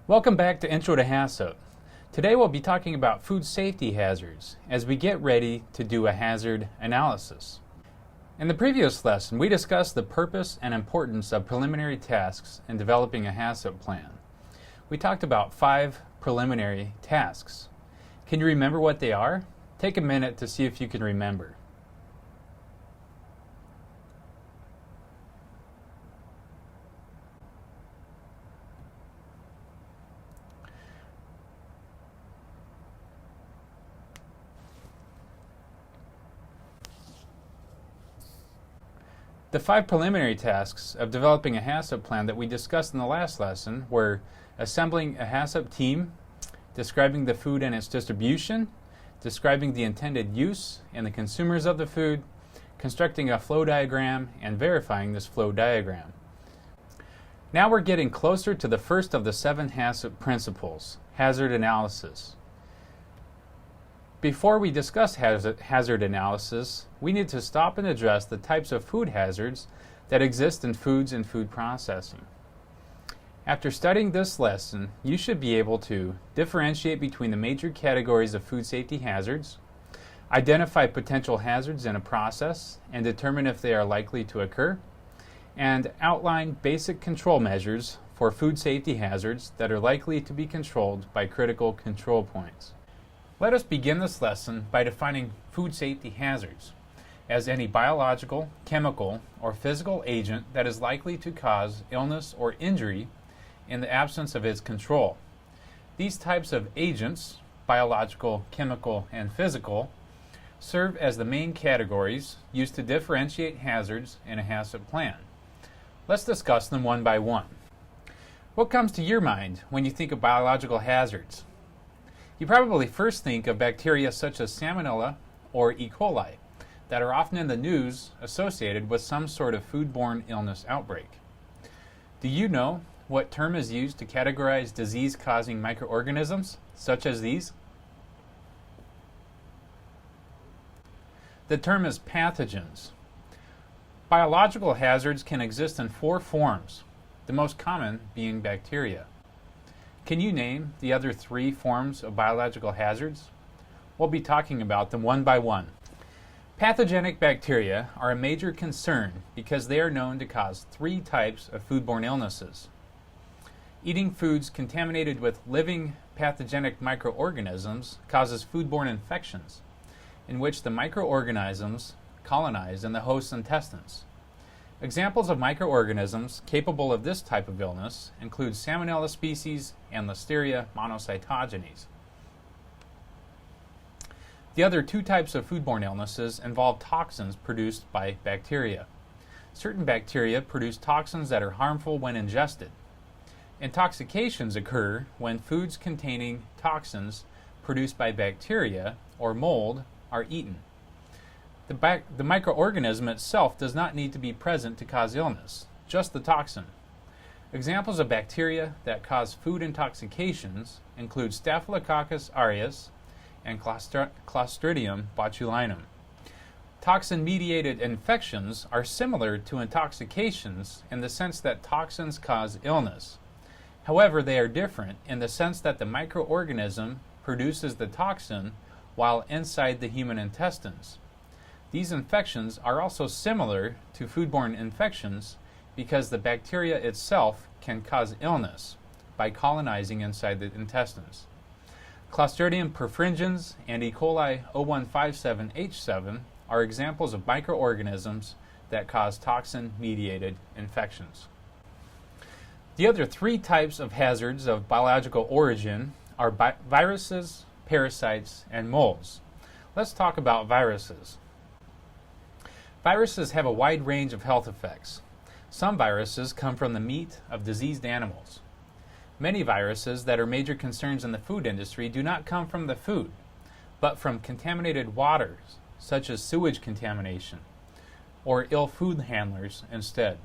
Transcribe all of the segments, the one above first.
Welcome back to Intro to HACCP. Today we'll be talking about food safety hazards as we get ready to do a hazard analysis. In the previous lesson, we discussed the purpose and importance of preliminary tasks in developing a HACCP plan. We talked about 5 preliminary tasks. Can you remember what they are? Take a minute to see if you can remember. The 5 preliminary tasks of developing a HACCP plan that we discussed in the last lesson were assembling a HACCP team, describing the food and its distribution, describing the intended use and the consumers of the food, constructing a flow diagram, and verifying this flow diagram. Now we're getting closer to the first of the 7 HACCP principles, hazard analysis. Before we discuss hazard analysis, we need to stop and address the types of food hazards that exist in foods and food processing. After studying this lesson, you should be able to differentiate between the major categories of food safety hazards, identify potential hazards in a process and determine if they are likely to occur, and outline basic control measures for food safety hazards that are likely to be controlled by critical control points. Let us begin this lesson by defining food safety hazards as any biological, chemical, or physical agent that is likely to cause illness or injury in the absence of its control. These types of agents, biological, chemical, and physical, serve as the main categories used to differentiate hazards in a HACCP plan. Let's discuss them one by one. What comes to your mind when you think of biological hazards? You probably first think of bacteria such as Salmonella or E. coli that are often in the news associated with some sort of foodborne illness outbreak. Do you know what term is used to categorize disease-causing microorganisms such as these? The term is pathogens. Biological hazards can exist in 4 forms, the most common being bacteria. Can you name the other 3 forms of biological hazards? We'll be talking about them one by one. Pathogenic bacteria are a major concern because they are known to cause 3 types of foodborne illnesses. Eating foods contaminated with living pathogenic microorganisms causes foodborne infections, in which the microorganisms colonize in the host's intestines. Examples of microorganisms capable of this type of illness include Salmonella species and Listeria monocytogenes. The other 2 types of foodborne illnesses involve toxins produced by bacteria. Certain bacteria produce toxins that are harmful when ingested. Intoxications occur when foods containing toxins produced by bacteria or mold are eaten. The microorganism itself does not need to be present to cause illness, just the toxin. Examples of bacteria that cause food intoxications include Staphylococcus aureus and Clostridium botulinum. Toxin-mediated infections are similar to intoxications in the sense that toxins cause illness. However, they are different in the sense that the microorganism produces the toxin while inside the human intestines. These infections are also similar to foodborne infections because the bacteria itself can cause illness by colonizing inside the intestines. Clostridium perfringens and E. coli 0157H7 are examples of microorganisms that cause toxin-mediated infections. The other 3 types of hazards of biological origin are viruses, parasites, and molds. Let's talk about viruses. Viruses have a wide range of health effects. Some viruses come from the meat of diseased animals. Many viruses that are major concerns in the food industry do not come from the food, but from contaminated waters, such as sewage contamination, or ill food handlers instead.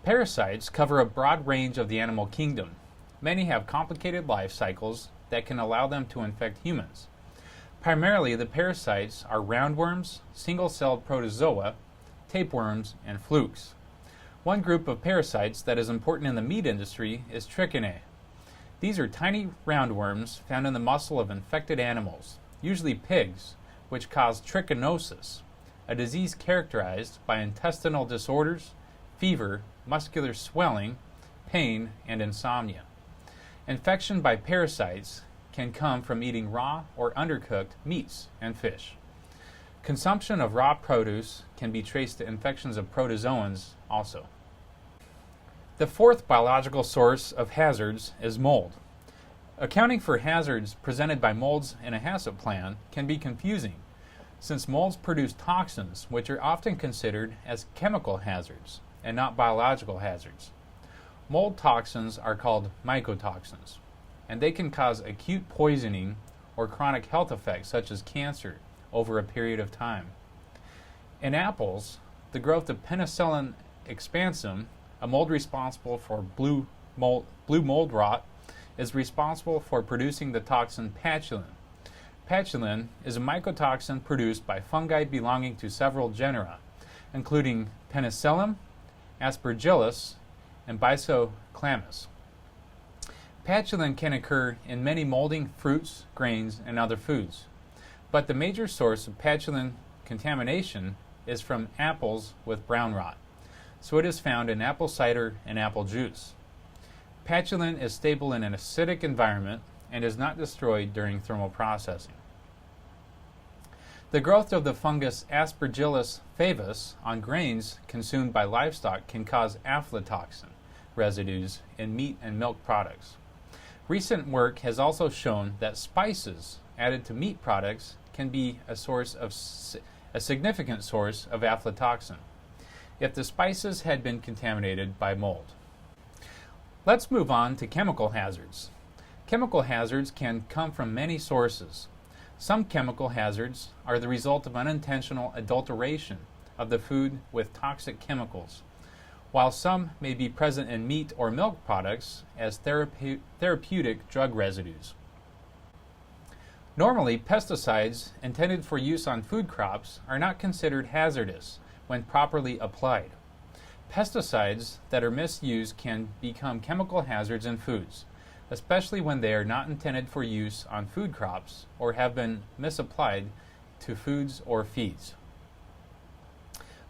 Parasites cover a broad range of the animal kingdom. Many have complicated life cycles that can allow them to infect humans. Primarily, the parasites are roundworms, single-celled protozoa, tapeworms, and flukes. One group of parasites that is important in the meat industry is trichinae. These are tiny roundworms found in the muscle of infected animals, usually pigs, which cause trichinosis, a disease characterized by intestinal disorders, fever, muscular swelling, pain, and insomnia. Infection by parasites can come from eating raw or undercooked meats and fish. Consumption of raw produce can be traced to infections of protozoans also. The fourth biological source of hazards is mold. Accounting for hazards presented by molds in a HACCP plan can be confusing, since molds produce toxins which are often considered as chemical hazards and not biological hazards. Mold toxins are called mycotoxins, and they can cause acute poisoning or chronic health effects such as cancer over a period of time. In apples, the growth of Penicillium expansum, a mold responsible for blue mold rot, is responsible for producing the toxin patulin. Patulin is a mycotoxin produced by fungi belonging to several genera, including Penicillium, Aspergillus, and Bisoclamus. Patulin can occur in many molding fruits, grains, and other foods, but the major source of patulin contamination is from apples with brown rot, so it is found in apple cider and apple juice. Patulin is stable in an acidic environment and is not destroyed during thermal processing. The growth of the fungus Aspergillus flavus on grains consumed by livestock can cause aflatoxin residues in meat and milk products. Recent work has also shown that spices added to meat products can be a significant source of aflatoxin if the spices had been contaminated by mold. Let's move on to chemical hazards. Chemical hazards can come from many sources. Some chemical hazards are the result of unintentional adulteration of the food with toxic chemicals, while some may be present in meat or milk products as therapeutic drug residues. Normally, pesticides intended for use on food crops are not considered hazardous when properly applied. Pesticides that are misused can become chemical hazards in foods, especially when they are not intended for use on food crops or have been misapplied to foods or feeds.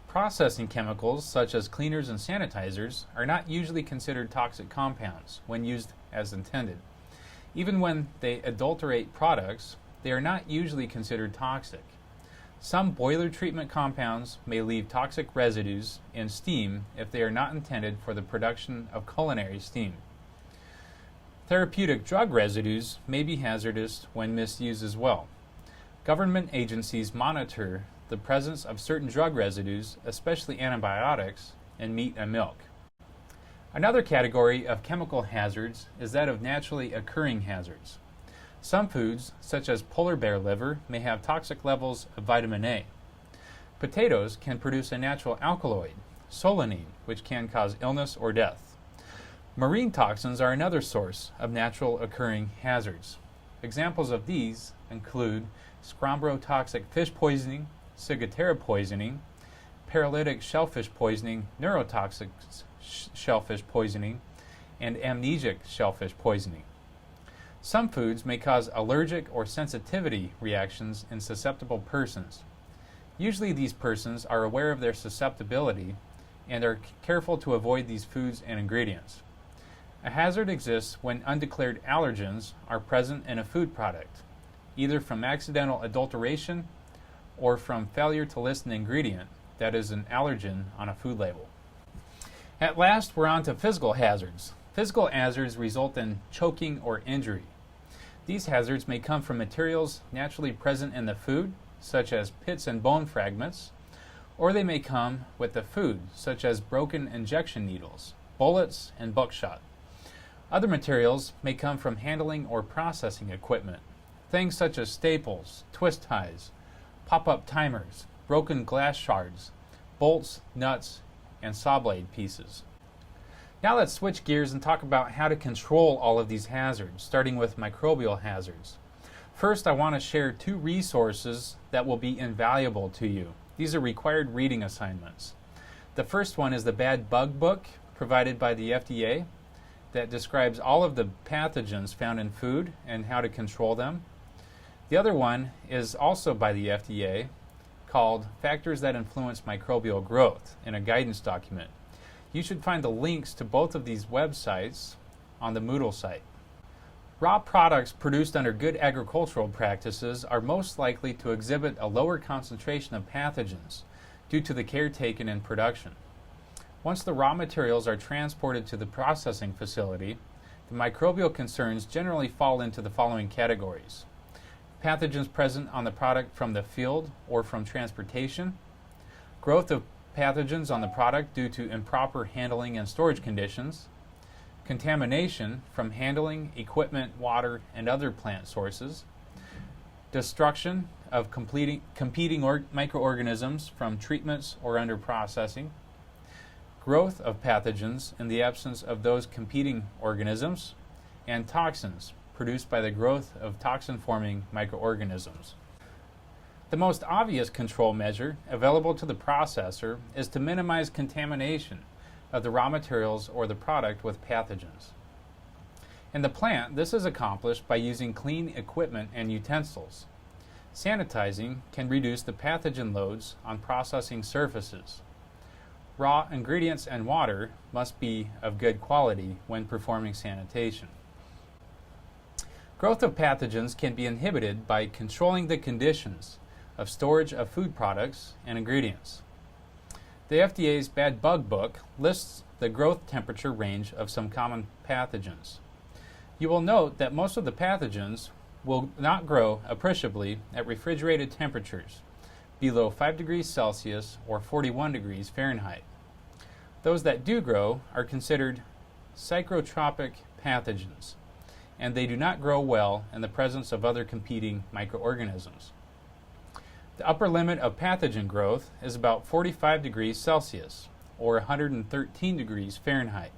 Processing chemicals, such as cleaners and sanitizers, are not usually considered toxic compounds when used as intended. Even when they adulterate products, they are not usually considered toxic. Some boiler treatment compounds may leave toxic residues in steam if they are not intended for the production of culinary steam. Therapeutic drug residues may be hazardous when misused as well. Government agencies monitor the presence of certain drug residues, especially antibiotics, in meat and milk. Another category of chemical hazards is that of naturally occurring hazards. Some foods, such as polar bear liver, may have toxic levels of vitamin A. Potatoes can produce a natural alkaloid, solanine, which can cause illness or death. Marine toxins are another source of natural occurring hazards. Examples of these include scombrotoxic fish poisoning, ciguatera poisoning, paralytic shellfish poisoning, neurotoxic shellfish poisoning, and amnesic shellfish poisoning. Some foods may cause allergic or sensitivity reactions in susceptible persons. Usually these persons are aware of their susceptibility and are careful to avoid these foods and ingredients. A hazard exists when undeclared allergens are present in a food product, either from accidental adulteration or from failure to list an ingredient that is an allergen on a food label. At last, we're on to physical hazards. Physical hazards result in choking or injury. These hazards may come from materials naturally present in the food, such as pits and bone fragments, or they may come with the food, such as broken injection needles, bullets, and buckshot. Other materials may come from handling or processing equipment, things such as staples, twist ties, pop-up timers, broken glass shards, bolts, nuts, and saw blade pieces. Now let's switch gears and talk about how to control all of these hazards, starting with microbial hazards. First, I want to share 2 resources that will be invaluable to you. These are required reading assignments. The first one is the Bad Bug Book provided by the FDA that describes all of the pathogens found in food and how to control them. The other one is also by the FDA called Factors That Influence Microbial Growth in a guidance document. You should find the links to both of these websites on the Moodle site. Raw products produced under good agricultural practices are most likely to exhibit a lower concentration of pathogens due to the care taken in production. Once the raw materials are transported to the processing facility, the microbial concerns generally fall into the following categories: pathogens present on the product from the field or from transportation, growth of pathogens on the product due to improper handling and storage conditions, contamination from handling, equipment, water, and other plant sources, destruction of competing microorganisms from treatments or under processing, growth of pathogens in the absence of those competing organisms, and toxins produced by the growth of toxin-forming microorganisms. The most obvious control measure available to the processor is to minimize contamination of the raw materials or the product with pathogens. In the plant, this is accomplished by using clean equipment and utensils. Sanitizing can reduce the pathogen loads on processing surfaces. Raw ingredients and water must be of good quality when performing sanitation. Growth of pathogens can be inhibited by controlling the conditions of storage of food products and ingredients. The FDA's Bad Bug Book lists the growth temperature range of some common pathogens. You will note that most of the pathogens will not grow appreciably at refrigerated temperatures below 5 degrees Celsius or 41 degrees Fahrenheit. Those that do grow are considered psychrotropic pathogens, and they do not grow well in the presence of other competing microorganisms. The upper limit of pathogen growth is about 45 degrees Celsius or 113 degrees Fahrenheit,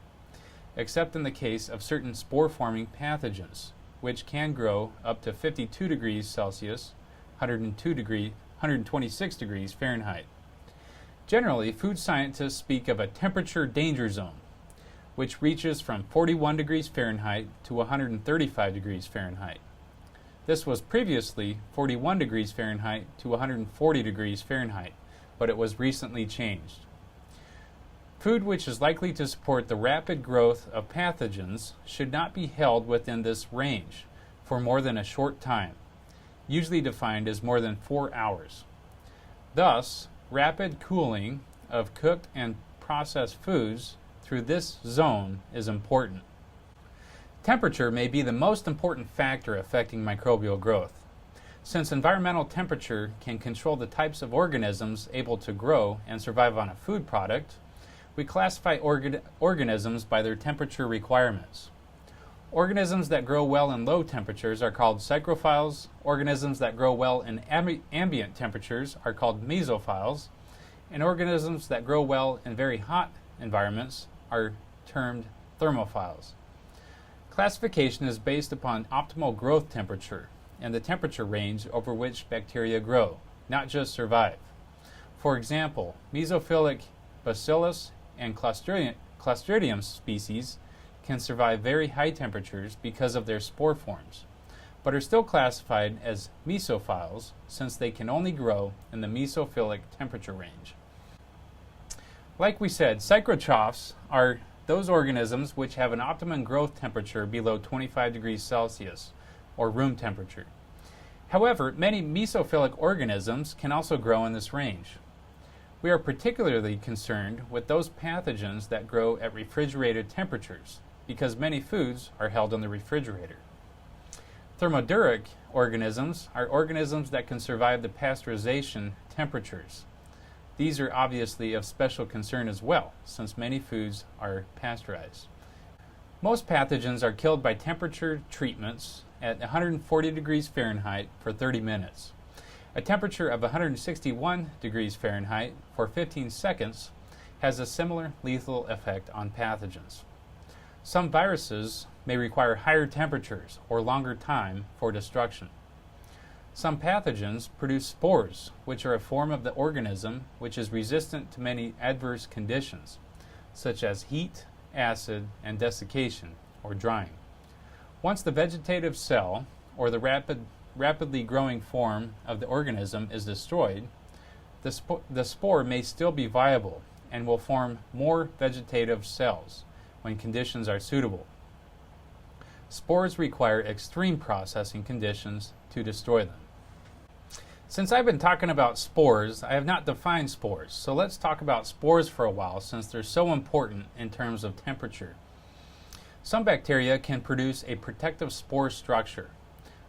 except in the case of certain spore-forming pathogens, which can grow up to 52 degrees Celsius, 126 degrees Fahrenheit. Generally, food scientists speak of a temperature danger zone, which reaches from 41 degrees Fahrenheit to 135 degrees Fahrenheit. This was previously 41 degrees Fahrenheit to 140 degrees Fahrenheit, but it was recently changed. Food which is likely to support the rapid growth of pathogens should not be held within this range for more than a short time, usually defined as more than 4 hours. Thus, rapid cooling of cooked and processed foods through this zone is important. Temperature may be the most important factor affecting microbial growth. Since environmental temperature can control the types of organisms able to grow and survive on a food product, we classify organisms by their temperature requirements. Organisms that grow well in low temperatures are called psychrophiles. Organisms that grow well in ambient temperatures are called mesophiles. And organisms that grow well in very hot environments are termed thermophiles. Classification is based upon optimal growth temperature and the temperature range over which bacteria grow, not just survive. For example, mesophilic Bacillus and Clostridium species can survive very high temperatures because of their spore forms, but are still classified as mesophiles since they can only grow in the mesophilic temperature range. Like we said, psychrotrophs are those organisms which have an optimum growth temperature below 25 degrees Celsius, or room temperature. However, many mesophilic organisms can also grow in this range. We are particularly concerned with those pathogens that grow at refrigerated temperatures, because many foods are held in the refrigerator. Thermoduric organisms are organisms that can survive the pasteurization temperatures. These are obviously of special concern as well, since many foods are pasteurized. Most pathogens are killed by temperature treatments at 140 degrees Fahrenheit for 30 minutes. A temperature of 161 degrees Fahrenheit for 15 seconds has a similar lethal effect on pathogens. Some viruses may require higher temperatures or longer time for destruction. Some pathogens produce spores, which are a form of the organism which is resistant to many adverse conditions, such as heat, acid, and desiccation, or drying. Once the vegetative cell, or the rapidly growing form of the organism, is destroyed, the spore may still be viable and will form more vegetative cells when conditions are suitable. Spores require extreme processing conditions to destroy them. Since I've been talking about spores, I have not defined spores, so let's talk about spores for a while since they're so important in terms of temperature. Some bacteria can produce a protective spore structure.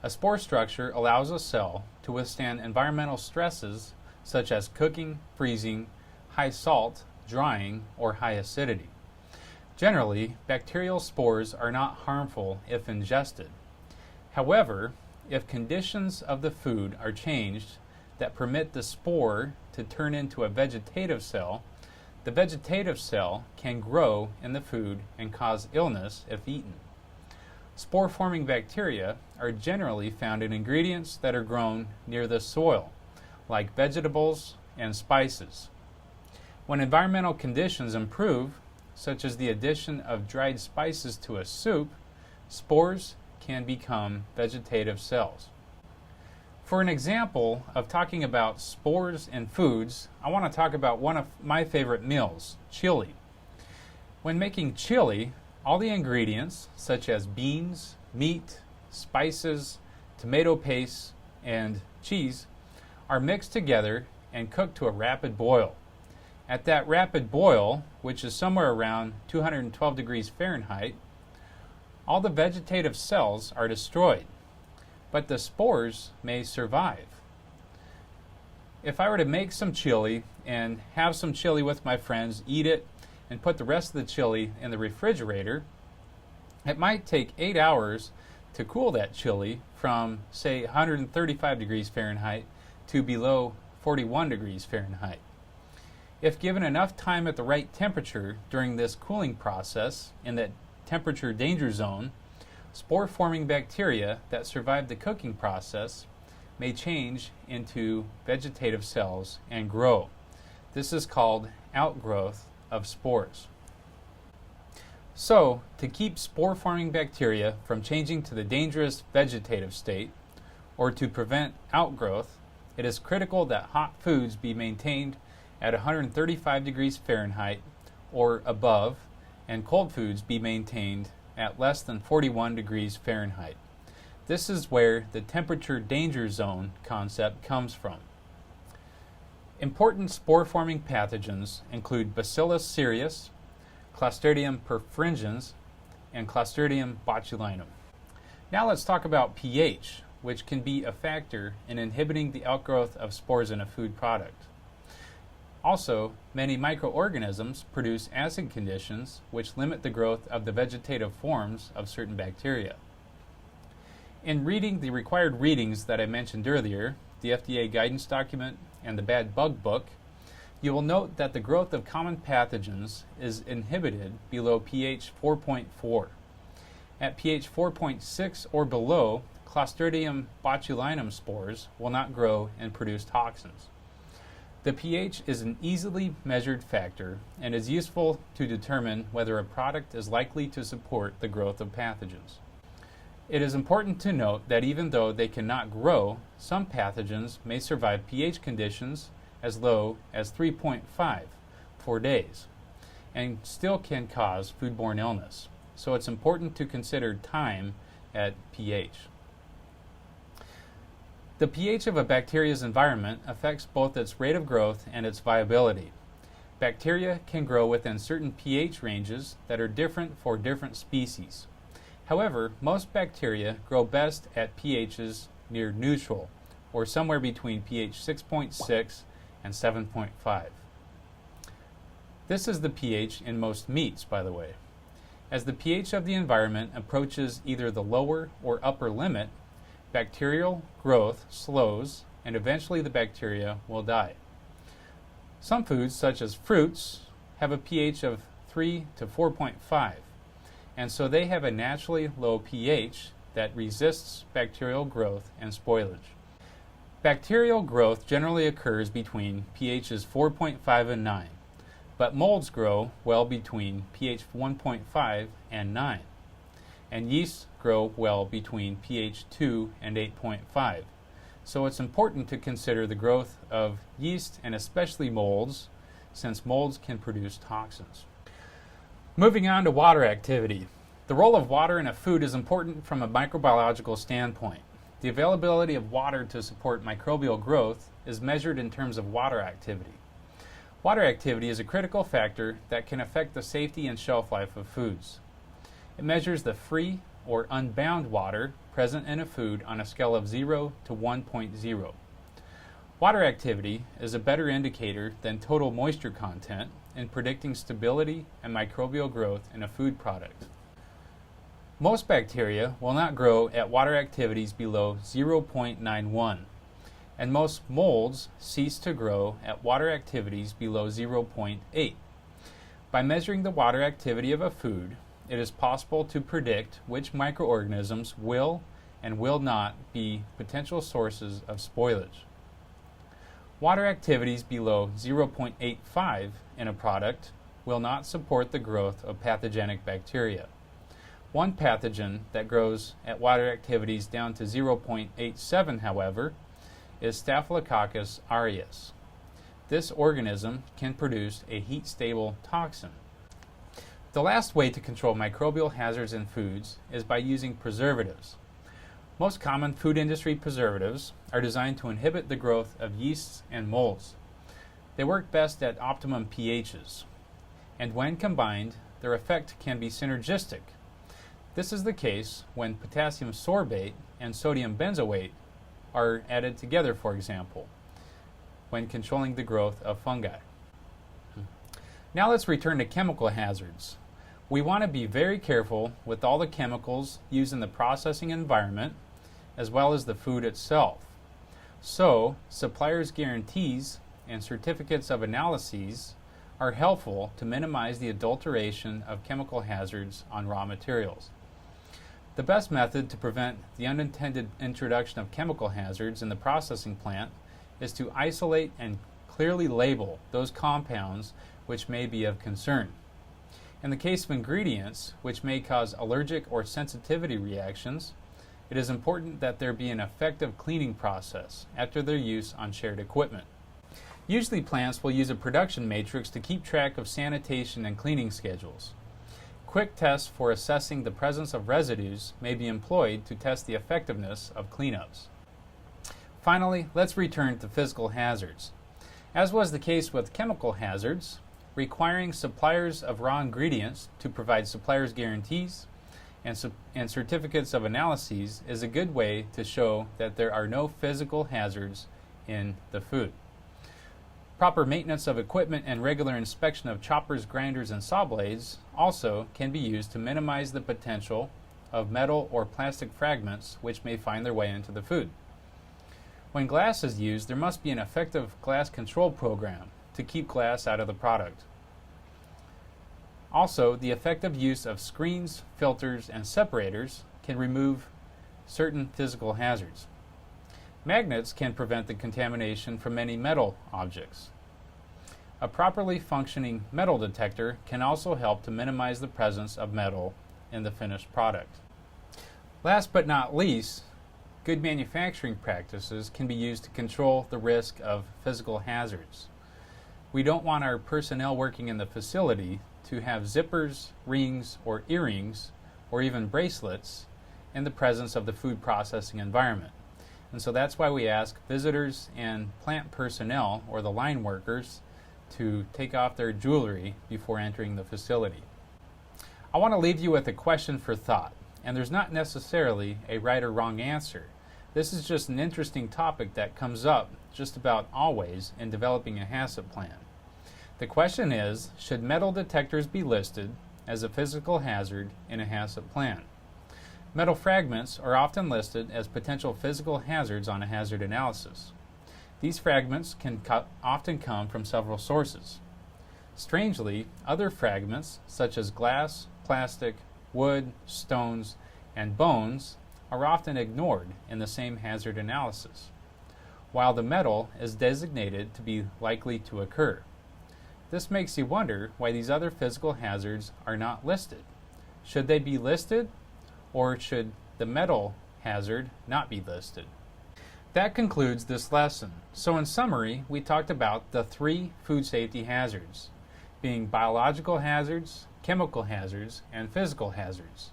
A spore structure allows a cell to withstand environmental stresses such as cooking, freezing, high salt, drying, or high acidity. Generally, bacterial spores are not harmful if ingested. However, if conditions of the food are changed that permit the spore to turn into a vegetative cell, the vegetative cell can grow in the food and cause illness if eaten. Spore-forming bacteria are generally found in ingredients that are grown near the soil, like vegetables and spices. When environmental conditions improve, such as the addition of dried spices to a soup, spores can become vegetative cells. For an example of talking about spores in foods, I want to talk about one of my favorite meals, chili. When making chili, all the ingredients, such as beans, meat, spices, tomato paste, and cheese, are mixed together and cooked to a rapid boil. At that rapid boil, which is somewhere around 212 degrees Fahrenheit, all the vegetative cells are destroyed, but the spores may survive. If I were to make some chili and have some chili with my friends, eat it, and put the rest of the chili in the refrigerator, it might take 8 hours to cool that chili from, say, 135 degrees Fahrenheit to below 41 degrees Fahrenheit. If given enough time at the right temperature during this cooling process in that temperature danger zone, spore-forming bacteria that survive the cooking process may change into vegetative cells and grow. This is called outgrowth of spores. So, to keep spore-forming bacteria from changing to the dangerous vegetative state, or to prevent outgrowth, it is critical that hot foods be maintained at 135 degrees Fahrenheit or above, and cold foods be maintained at less than 41 degrees Fahrenheit. This is where the temperature danger zone concept comes from. Important spore-forming pathogens include Bacillus cereus, Clostridium perfringens, and Clostridium botulinum. Now let's talk about pH, which can be a factor in inhibiting the outgrowth of spores in a food product. Also, many microorganisms produce acid conditions which limit the growth of the vegetative forms of certain bacteria. In reading the required readings that I mentioned earlier, the FDA guidance document and the Bad Bug Book, you will note that the growth of common pathogens is inhibited below pH 4.4. At pH 4.6 or below, Clostridium botulinum spores will not grow and produce toxins. The pH is an easily measured factor and is useful to determine whether a product is likely to support the growth of pathogens. It is important to note that even though they cannot grow, some pathogens may survive pH conditions as low as 3.5 for days and still can cause foodborne illness. So it's important to consider time at pH. The pH of a bacteria's environment affects both its rate of growth and its viability. Bacteria can grow within certain pH ranges that are different for different species. However, most bacteria grow best at pHs near neutral, or somewhere between pH 6.6 and 7.5. This is the pH in most meats, by the way. As the pH of the environment approaches either the lower or upper limit, bacterial growth slows and eventually the bacteria will die. Some foods, such as fruits, have a pH of 3 to 4.5, and so they have a naturally low pH that resists bacterial growth and spoilage. Bacterial growth generally occurs between pHs 4.5 and 9, but molds grow well between pH 1.5 and 9, and yeasts grow well between pH 2 and 8.5. So it's important to consider the growth of yeast and especially molds, since molds can produce toxins. Moving on to water activity. The role of water in a food is important from a microbiological standpoint. The availability of water to support microbial growth is measured in terms of water activity. Water activity is a critical factor that can affect the safety and shelf life of foods. It measures the free or unbound water present in a food on a scale of 0 to 1.0. Water activity is a better indicator than total moisture content in predicting stability and microbial growth in a food product. Most bacteria will not grow at water activities below 0.91, and most molds cease to grow at water activities below 0.8. By measuring the water activity of a food, it is possible to predict which microorganisms will and will not be potential sources of spoilage. Water activities below 0.85 in a product will not support the growth of pathogenic bacteria. One pathogen that grows at water activities down to 0.87, however, is Staphylococcus aureus. This organism can produce a heat-stable toxin. The last way to control microbial hazards in foods is by using preservatives. Most common food industry preservatives are designed to inhibit the growth of yeasts and molds. They work best at optimum pHs, and when combined, their effect can be synergistic. This is the case when potassium sorbate and sodium benzoate are added together, for example, when controlling the growth of fungi. Now let's return to chemical hazards. We want to be very careful with all the chemicals used in the processing environment, as well as the food itself. So, suppliers' guarantees and certificates of analyses are helpful to minimize the adulteration of chemical hazards on raw materials. The best method to prevent the unintended introduction of chemical hazards in the processing plant is to isolate and clearly label those compounds which may be of concern. In the case of ingredients which may cause allergic or sensitivity reactions, it is important that there be an effective cleaning process after their use on shared equipment. Usually plants will use a production matrix to keep track of sanitation and cleaning schedules. Quick tests for assessing the presence of residues may be employed to test the effectiveness of cleanups. Finally, let's return to physical hazards. As was the case with chemical hazards, requiring suppliers of raw ingredients to provide suppliers' guarantees and certificates of analyses is a good way to show that there are no physical hazards in the food. Proper maintenance of equipment and regular inspection of choppers, grinders, and saw blades also can be used to minimize the potential of metal or plastic fragments which may find their way into the food. When glass is used, there must be an effective glass control program to keep glass out of the product. Also, the effective use of screens, filters, and separators can remove certain physical hazards. Magnets can prevent the contamination from many metal objects. A properly functioning metal detector can also help to minimize the presence of metal in the finished product. Last but not least, good manufacturing practices can be used to control the risk of physical hazards. We don't want our personnel working in the facility to have zippers, rings, or earrings, or even bracelets in the presence of the food processing environment. And so that's why we ask visitors and plant personnel, or the line workers, to take off their jewelry before entering the facility. I want to leave you with a question for thought, and there's not necessarily a right or wrong answer. This is just an interesting topic that comes up just about always in developing a HACCP plan. The question is, should metal detectors be listed as a physical hazard in a HACCP plan? Metal fragments are often listed as potential physical hazards on a hazard analysis. These fragments can often come from several sources. Strangely, other fragments, such as glass, plastic, wood, stones, and bones, are often ignored in the same hazard analysis. while the metal is designated to be likely to occur. This makes you wonder why these other physical hazards are not listed. Should they be listed, or should the metal hazard not be listed? That concludes this lesson. So in summary, we talked about the 3 food safety hazards, being biological hazards, chemical hazards, and physical hazards.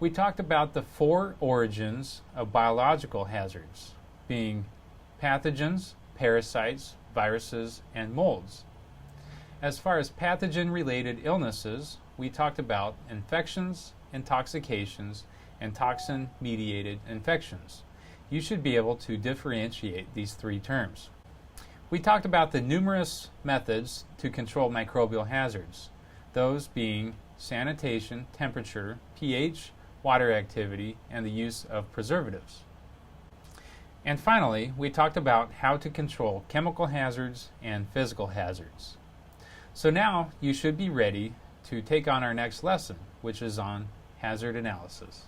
We talked about the 4 origins of biological hazards, being pathogens, parasites, viruses, and molds. As far as pathogen-related illnesses, we talked about infections, intoxications, and toxin-mediated infections. You should be able to differentiate these 3 terms. We talked about the numerous methods to control microbial hazards, those being sanitation, temperature, pH, water activity, and the use of preservatives. And finally, we talked about how to control chemical hazards and physical hazards. So now you should be ready to take on our next lesson, which is on hazard analysis.